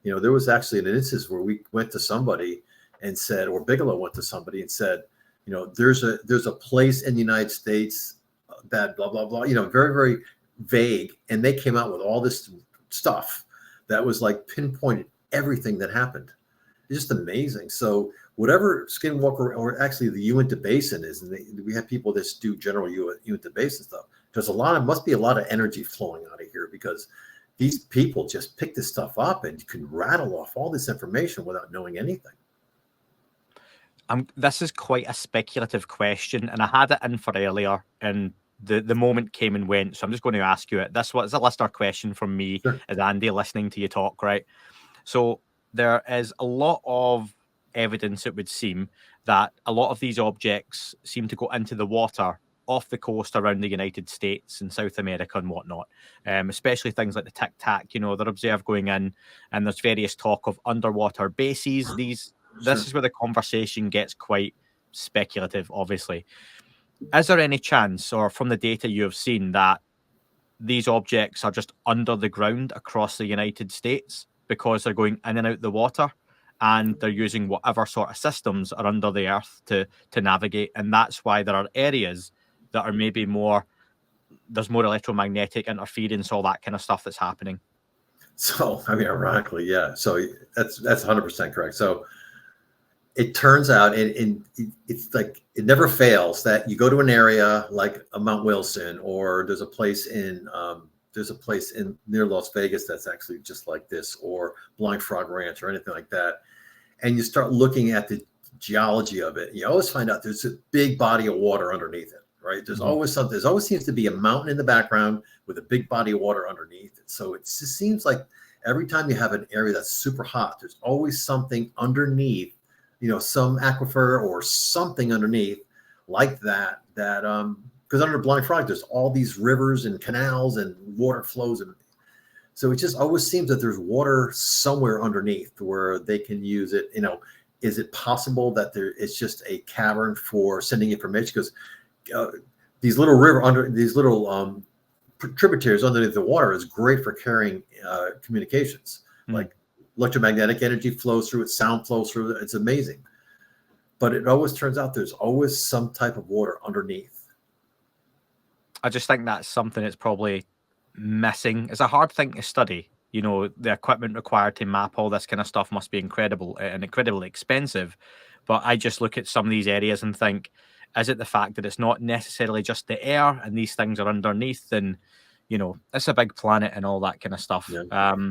There was actually an instance where we went to somebody and said, or Bigelow went to somebody and said, there's a place in the United States that blah, blah, blah, very, very vague. And they came out with all this stuff that was like pinpointed everything that happened. It's just amazing. So whatever Skinwalker, or actually the Uinta Basin is, and we have people that do general Uinta Basin stuff. There's must be a lot of energy flowing out of here, because these people just pick this stuff up and you can rattle off all this information without knowing anything. This is quite a speculative question, and I had it in for earlier, and the moment came and went. So I'm just going to ask you it. This was a listener question from me, Sure. As Andy, listening to you talk, right? So there is a lot of evidence, it would seem, that a lot of these objects seem to go into the water off the coast around the United States and South America and whatnot, especially things like the Tic Tac. They're observed going in, and there's various talk of underwater bases. This is where the conversation gets quite speculative, obviously. Is there any chance, or from the data you have seen, that these objects are just under the ground across the United States because they're going in and out the water, and they're using whatever sort of systems are under the earth to navigate, and that's why there are areas that are maybe there's more electromagnetic interference, all that kind of stuff that's happening? So, I mean, ironically, yeah. So that's 100% correct. So it turns out, and it's like, it never fails that you go to an area like a Mount Wilson, or there's a place in near Las Vegas that's actually just like this, or Blind Frog Ranch or anything like that. And you start looking at the geology of it. You always find out there's a big body of water underneath it, right? There's always something. There always seems to be a mountain in the background with a big body of water underneath it. So it just seems like every time you have an area that's super hot, there's always something underneath, some aquifer or something underneath like that. Because under Blind Frog, there's all these rivers and canals and water flows, and so it just always seems that there's water somewhere underneath where they can use it. Is it possible that it's just a cavern for sending information? Because these little tributaries underneath the water is great for carrying communications. Like electromagnetic energy flows through it, sound flows through it. It's amazing. But it always turns out there's always some type of water underneath. I just think that's something that's probably missing. It's a hard thing to study. You know, the equipment required to map all this kind of stuff must be incredible and incredibly expensive. But I just look at some of these areas and think, is it the fact that it's not necessarily just the air and these things are underneath? And, you know, it's a big planet and all that kind of stuff. Yeah.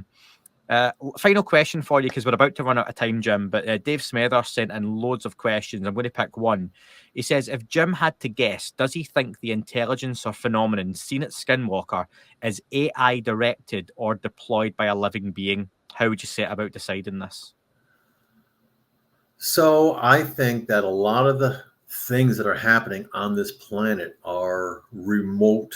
Final question for you, because we're about to run out of time, Jim, but Dave Smether sent in loads of questions. I'm going to pick one. He says, if Jim had to guess, does he think the intelligence or phenomenon seen at Skinwalker is AI directed or deployed by a living being? How would you set about deciding this? So I think that a lot of the things that are happening on this planet are remote.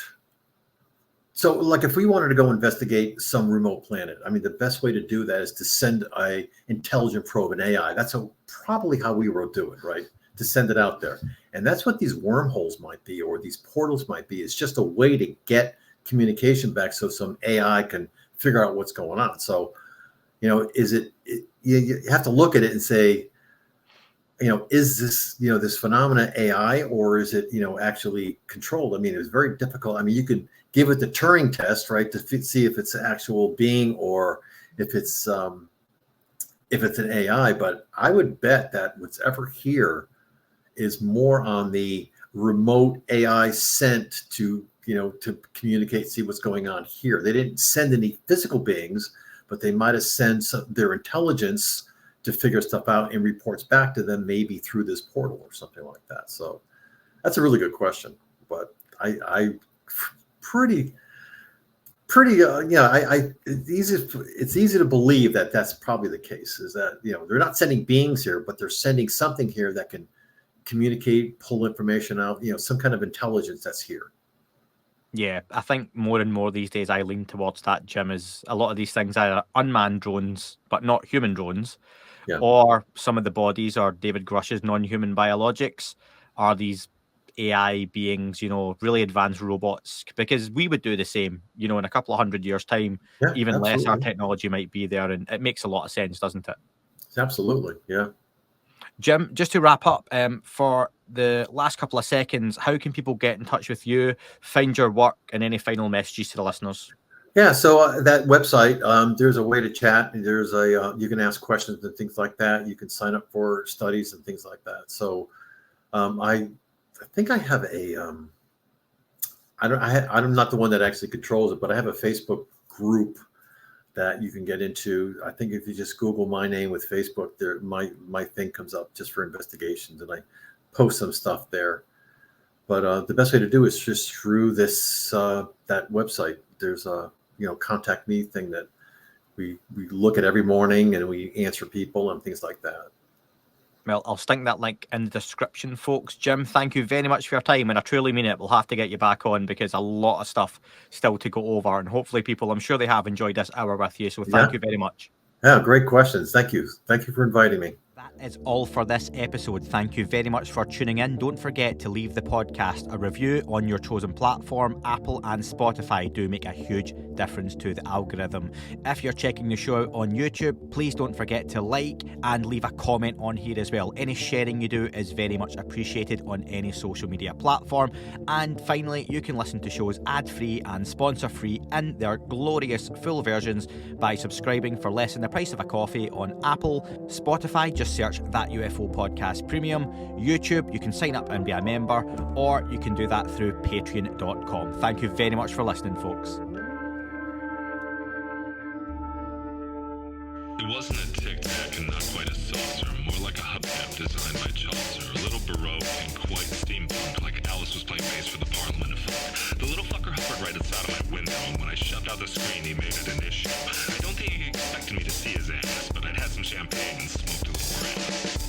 So like if we wanted to go investigate some remote planet, I mean, the best way to do that is to send a intelligent probe, an AI. That's probably how we would do it, right? To send it out there. And that's what these wormholes might be, or these portals might be. It's just a way to get communication back so some AI can figure out what's going on. So, you know, you have to look at it and say, you know, is this, you know, this phenomena AI, or is it, you know, actually controlled? I mean, it was very difficult. I mean, you could give it the Turing test, right, to see if it's an actual being or if it's an AI. But I would bet that what's ever here is more on the remote AI sent to, you know, to communicate, see what's going on here. They didn't send any physical beings, but they might have sent their intelligence to figure stuff out and reports back to them, maybe through this portal or something like that. So that's a really good question. But it's easy to believe that that's probably the case, is that, you know, they're not sending beings here, but they're sending something here that can communicate, pull information out, you know, some kind of intelligence that's here. Yeah, I think more and more these days I lean towards that, Jim, is a lot of these things are unmanned drones, but not human drones, or some of the bodies or David Grush's non-human biologics are these AI beings, you know, really advanced robots, because we would do the same, you know, in a couple of 100 years time, even less our technology might be there. And it makes a lot of sense, doesn't it? Absolutely. Yeah. Jim, just to wrap up, for the last couple of seconds, how can people get in touch with you, find your work, and any final messages to the listeners? Yeah, so that website, there's a way to chat. There's you can ask questions and things like that. You can sign up for studies and things like that. So I think I have I'm not the one that actually controls it, but I have a Facebook group that you can get into. I think if you just Google my name with Facebook, there my thing comes up just for investigations, and I post some stuff there. But the best way to do is just through this that website. There's a contact me thing that we look at every morning, and we answer people and things like that. Well, I'll stick that link in the description, folks. Jim, thank you very much for your time, and I truly mean it. We'll have to get you back on because a lot of stuff still to go over, and hopefully people, I'm sure they have enjoyed this hour with you, so thank you very much. Yeah, great questions. Thank you. Thank you for inviting me. That is all for this episode. Thank you very much for tuning in. Don't forget to leave the podcast a review on your chosen platform. Apple and Spotify do make a huge difference to the algorithm. If you're checking the show out on YouTube, please don't forget to like and leave a comment on here as well. Any sharing you do is very much appreciated on any social media platform. And finally, you can listen to shows ad-free and sponsor-free in their glorious full versions by subscribing for less than the price of a coffee on Apple, Spotify, just search That UFO Podcast Premium. YouTube, you can sign up and be a member, or you can do that through patreon.com. Thank you very much for listening, folks. It wasn't a tic-tac and not quite a saucer, more like a hubcap designed by Chaucer, a little baroque and quite steampunk, like Alice was playing bass for the Parliament of Folk. The little fucker hovered right outside of my window, and when I shoved out the screen, he made it an issue. I don't think he expected me to see his ass, but I'd had some champagne and smoked a little grass.